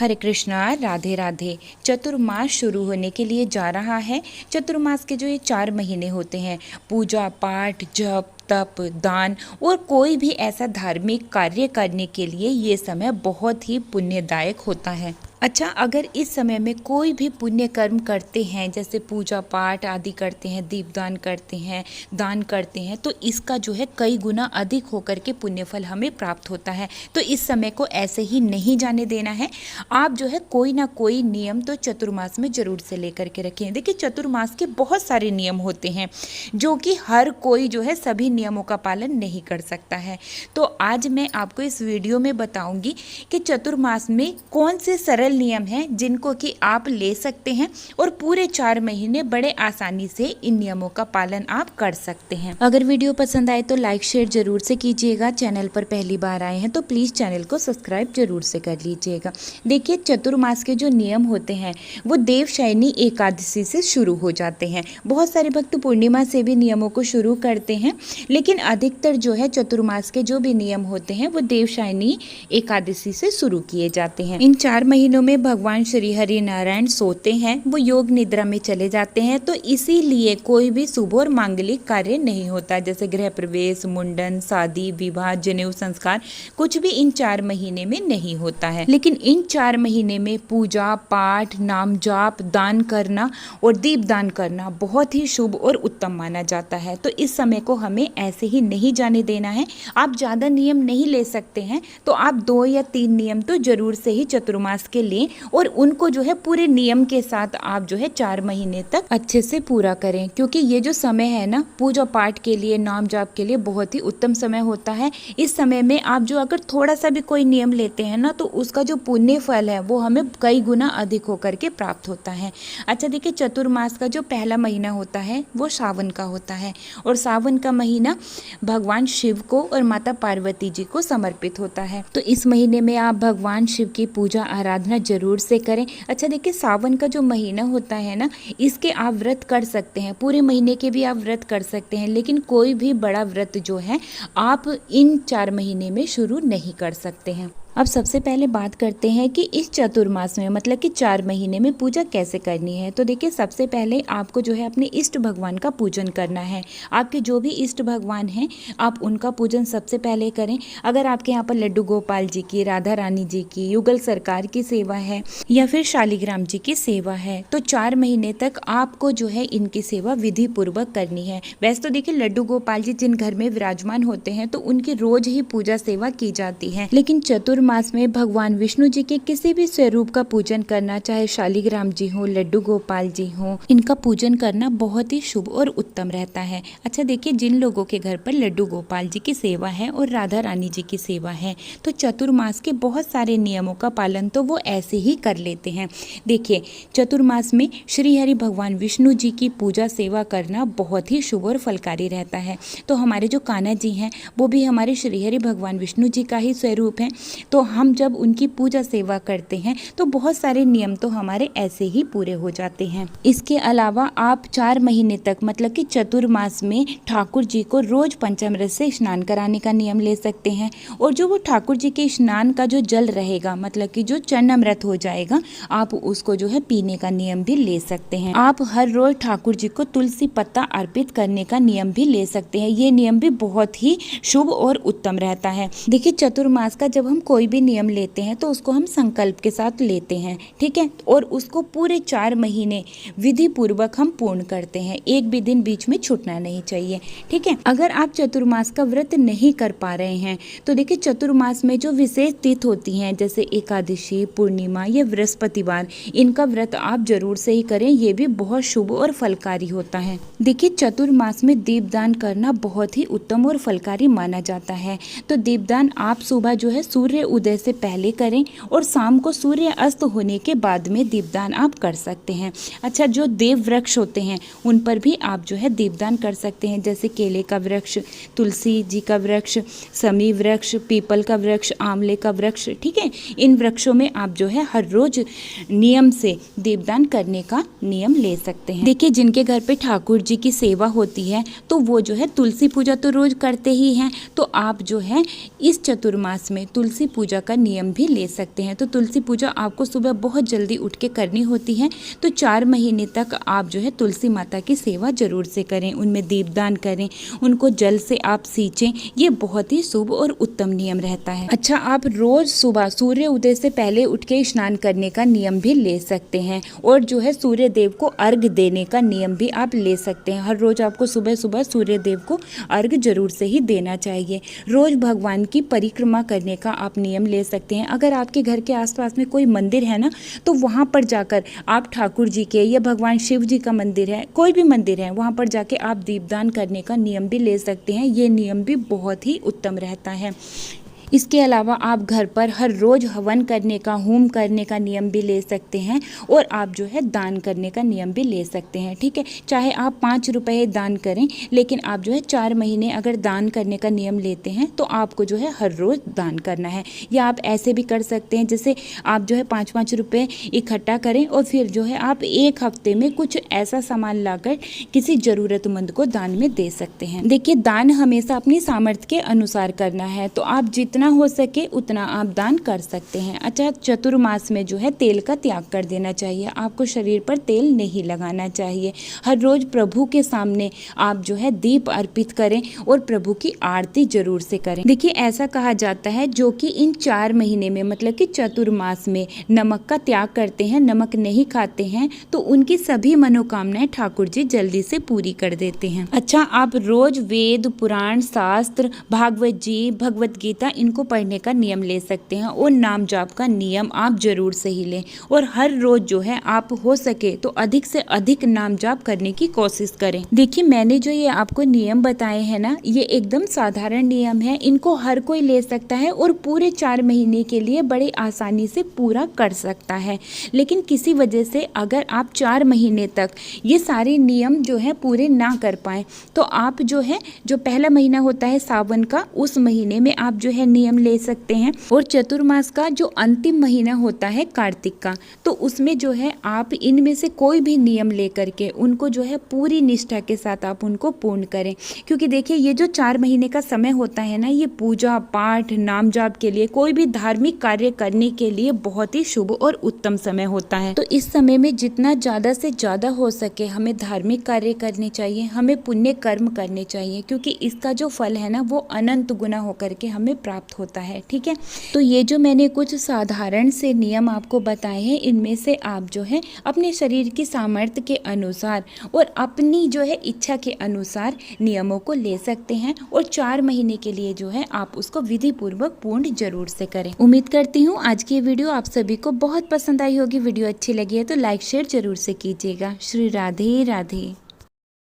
हरे कृष्णा, राधे राधे। चतुर्मास शुरू होने के लिए जा रहा है। चतुर्मास के जो ये 4 महीने होते हैं, पूजा पाठ, जप तप, दान और कोई भी ऐसा धार्मिक कार्य करने के लिए ये समय बहुत ही पुण्यदायक होता है। अच्छा, अगर इस समय में कोई भी पुण्य कर्म करते हैं, जैसे पूजा पाठ आदि करते हैं, दीपदान करते हैं, दान करते हैं, तो इसका जो है कई गुना अधिक होकर के पुण्य फल हमें प्राप्त होता है। तो इस समय को ऐसे ही नहीं जाने देना है। आप जो है कोई ना कोई नियम तो चतुर्मास में जरूर से लेकर के रखें। देखिए, चतुर्मास के बहुत सारे नियम होते हैं जो कि हर कोई जो है सभी नियमों का पालन नहीं कर सकता है। तो आज मैं आपको इस वीडियो में बताऊंगी कि चतुर्मास में कौन से सरल नियम हैं जिनको कि आप ले सकते हैं और पूरे 4 महीने बड़े आसानी से इन नियमों का पालन आप कर सकते हैं। अगर वीडियो पसंद आए तो लाइक शेयर जरूर से कीजिएगा। चैनल पर पहली बार आए हैं तो प्लीज चैनल को सब्सक्राइब जरूर से कर लीजिएगा। देखिए, चतुर्मास के जो नियम होते हैं वो देवशयनी एकादशी से शुरू हो जाते हैं। बहुत सारे भक्त पूर्णिमा से भी नियमों को शुरू करते हैं, लेकिन अधिकतर जो है चतुर्मास के जो भी नियम होते हैं वो देवशयनी एकादशी से शुरू किए जाते हैं। इन 4 महीनों में भगवान श्री हरि नारायण सोते हैं, वो योग निद्रा में चले जाते हैं। तो इसीलिए कोई भी शुभ और मांगलिक कार्य नहीं होता, जैसे गृह प्रवेश, मुंडन, शादी, विवाह, जनेऊ संस्कार, कुछ भी इन 4 महीने में नहीं होता है। लेकिन इन 4 महीने में पूजा पाठ, नाम जाप, दान करना और दीप दान करना बहुत ही शुभ और उत्तम माना जाता है। तो इस समय को हमें ऐसे ही नहीं जाने देना है। आप ज़्यादा नियम नहीं ले सकते हैं, तो आप 2 या 3 नियम तो जरूर से ही चतुर्मास के लें और उनको जो है पूरे नियम के साथ आप जो है 4 महीने तक अच्छे से पूरा करें। क्योंकि ये जो समय है ना, पूजा पाठ के लिए, नाम जाप के लिए बहुत ही उत्तम समय होता है। इस समय में आप जो अगर थोड़ा सा भी कोई नियम लेते हैं ना, तो उसका जो पुण्य फल है वो हमें कई गुना अधिक होकर के प्राप्त होता है। अच्छा, देखिए, चतुर्मास का जो पहला महीना होता है वो सावन का होता है और सावन का महीना भगवान शिव को और माता पार्वती जी को समर्पित होता है। तो इस महीने में आप भगवान शिव की पूजा आराधना जरूर से करें। अच्छा, देखिए, सावन का जो महीना होता है ना, इसके आप व्रत कर सकते हैं, पूरे महीने के भी आप व्रत कर सकते हैं, लेकिन कोई भी बड़ा व्रत जो है आप इन 4 महीने में शुरू नहीं कर सकते हैं। अब सबसे पहले बात करते हैं कि इस चतुर्मास में मतलब कि 4 महीने में पूजा कैसे करनी है। तो देखिए, सबसे पहले आपको जो है अपने इष्ट भगवान का पूजन करना है। आपके जो भी इष्ट भगवान हैं आप उनका पूजन सबसे पहले करें। अगर आपके यहाँ पर लड्डू गोपाल जी की, राधा रानी जी की, युगल सरकार की सेवा है या फिर शालिग्राम जी की सेवा है, तो 4 महीने तक आपको जो है इनकी सेवा विधि पूर्वक करनी है। वैसे तो देखिए, लड्डू गोपाल जी जिन घर में विराजमान होते हैं तो उनकी रोज ही पूजा सेवा की जाती है, लेकिन चतुर्मास में भगवान विष्णु जी के किसी भी स्वरूप का पूजन करना, चाहे शालिग्राम जी हो, लड्डू गोपाल जी हो, इनका पूजन करना बहुत ही शुभ और उत्तम रहता है। अच्छा, देखिए, जिन लोगों के घर पर लड्डू गोपाल जी की सेवा है और राधा रानी जी की सेवा है, तो चतुर्मास के बहुत सारे नियमों का पालन तो वो ऐसे ही कर लेते हैं। देखिए, चतुर्मास में श्री हरि भगवान विष्णु जी की पूजा सेवा करना बहुत ही शुभ और फलकारी रहता है। तो हमारे जो कान्हा जी हैं वो भी हमारे श्री हरि भगवान विष्णु जी का ही स्वरूप है। तो हम जब उनकी पूजा सेवा करते हैं तो बहुत सारे नियम तो हमारे ऐसे ही पूरे हो जाते हैं। इसके अलावा आप 4 महीने तक मतलब कि चतुर्मास में ठाकुर जी को रोज पंचामृत से स्नान कराने का नियम ले सकते हैं। और जो वो ठाकुर जी के स्नान का जो जल रहेगा, मतलब कि जो चरणामृत हो जाएगा, आप उसको जो है पीने का नियम भी ले सकते हैं। आप हर रोज ठाकुर जी को तुलसी पत्ता अर्पित करने का नियम भी ले सकते हैं। ये नियम भी बहुत ही शुभ और उत्तम रहता है। देखिए, चतुर्मास का जब हम कोई भी नियम लेते हैं तो उसको हम संकल्प के साथ लेते हैं, ठीक है, और उसको पूरे 4 महीने विधि पूर्वक हम पूर्ण करते हैं। एक भी दिन बीच में छूटना नहीं चाहिए, ठीक है। अगर आप चतुर्मास का व्रत नहीं कर पा रहे हैं तो देखिए, चतुर्मास में जो विशेष तिथि होती हैं, जैसे एकादशी, पूर्णिमा या बृहस्पतिवार, इनका व्रत आप जरूर से ही करें। ये भी बहुत शुभ और फलकारी होता है। देखिए, चतुर्मास में दीपदान करना बहुत ही उत्तम और फलकारी माना जाता है। तो दीपदान आप सुबह जो है सूर्य उदय से पहले करें और शाम को सूर्य अस्त होने के बाद में दीपदान आप कर सकते हैं। अच्छा, जो देव वृक्ष होते हैं उन पर भी आप जो है दीपदान कर सकते हैं, जैसे केले का वृक्ष, तुलसी जी का वृक्ष, समी वृक्ष, पीपल का वृक्ष, आंवले का वृक्ष, ठीक है। इन वृक्षों में आप जो है हर रोज नियम से दीपदान करने का नियम ले सकते हैं। देखिए, जिनके घर पे ठाकुर जी की सेवा होती है तो वो जो है तुलसी पूजा तो रोज करते ही हैं, तो आप जो है इस चतुर्मास में तुलसी पूजा का नियम भी ले सकते हैं। तो तुलसी पूजा आपको सुबह बहुत जल्दी उठ के करनी होती है। तो 4 महीने तक आप जो है तुलसी माता की सेवा जरूर से करें, उनमें दीपदान करें, उनको जल से आप सींचें। ये बहुत ही शुभ और उत्तम नियम रहता है। अच्छा, आप रोज सुबह सूर्य उदय से पहले उठ के स्नान करने का नियम भी ले सकते हैं और जो है सूर्य देव को अर्घ देने का नियम भी आप ले सकते हैं। हर रोज आपको सुबह सुबह सूर्य देव को अर्घ जरूर से ही देना चाहिए। रोज भगवान की परिक्रमा करने का आप नियम ले सकते हैं। अगर आपके घर के आसपास में कोई मंदिर है ना, तो वहाँ पर जाकर आप ठाकुर जी के या भगवान शिव जी का मंदिर है, कोई भी मंदिर है, वहाँ पर जाके आप दीपदान करने का नियम भी ले सकते हैं। ये नियम भी बहुत ही उत्तम रहता है। इसके अलावा आप घर पर हर रोज़ हवन करने का, होम करने का नियम भी ले सकते हैं और आप जो है दान करने का नियम भी ले सकते हैं। ठीक है, चाहे आप 5 रुपये दान करें, लेकिन आप जो है 4 महीने अगर दान करने का नियम लेते हैं तो आपको जो है हर रोज़ दान करना है। या आप ऐसे भी कर सकते हैं, जैसे आप जो है 5-5 रुपये इकट्ठा करें और फिर जो है आप 1 हफ्ते में कुछ ऐसा सामान लाकर किसी ज़रूरतमंद को दान में दे सकते हैं। देखिए, दान हमेशा अपनी सामर्थ्य के अनुसार करना है, तो आप जितना हो सके उतना आप दान कर सकते हैं। अच्छा, चतुर्मास में जो है तेल का त्याग कर देना चाहिए। आपको शरीर पर तेल नहीं लगाना चाहिए। हर रोज प्रभु के सामने आप जो है दीप अर्पित करें और प्रभु की आरती जरूर से करें। देखिए, ऐसा कहा जाता है जो कि इन 4 महीने में, मतलब कि चतुर्मास में नमक का त्याग करते हैं, नमक नहीं खाते हैं, तो उनकी सभी मनोकामनाएं ठाकुर जी जल्दी से पूरी कर देते हैं। अच्छा, आप रोज वेद, पुराण, शास्त्र, भागवत जी, भगवत गीता इनको पढ़ने का नियम ले सकते हैं और नाम जाप का नियम आप जरूर से ही लें। और हर रोज जो है आप हो सके तो अधिक से अधिक नाम जाप करने की कोशिश करें। देखिए, मैंने जो ये आपको नियम बताए हैं ना, ये एकदम साधारण नियम है। इनको हर कोई ले सकता है और पूरे 4 महीने के लिए बड़ी आसानी से पूरा कर सकता है। लेकिन किसी वजह से अगर आप 4 महीने तक ये सारे नियम जो है पूरे ना कर पाए, तो आप जो है, जो पहला महीना होता है सावन का, उस महीने में आप जो है नियम ले सकते हैं। और चतुर्मास का जो अंतिम महीना होता है कार्तिक का, तो उसमें जो है आप इनमें से कोई भी नियम लेकर के उनको जो है पूरी निष्ठा के साथ आप उनको पूर्ण करें। क्योंकि देखिए, ये जो 4 महीने का समय होता है ना, ये पूजा पाठ, नाम जाप के लिए, कोई भी धार्मिक कार्य करने के लिए बहुत ही शुभ और उत्तम समय होता है। तो इस समय में जितना ज़्यादा से ज़्यादा हो सके हमें धार्मिक कार्य करने चाहिए, हमें पुण्य कर्म करने चाहिए, क्योंकि इसका जो फल है ना, वो अनंत गुना होकर के हमें प्राप्त होता है। ठीक है, तो ये जो मैंने कुछ साधारण से नियम आपको बताए हैं, इनमें से आप जो है अपने शरीर की सामर्थ्य के अनुसार और अपनी जो है इच्छा के अनुसार नियमों को ले सकते हैं और 4 महीने के लिए जो है आप उसको विधि पूर्वक पूर्ण जरूर से करें। उम्मीद करती हूँ आज की वीडियो आप सभी को बहुत पसंद आई होगी। वीडियो अच्छी लगी है तो लाइक शेयर जरूर से कीजिएगा। श्री राधे राधे।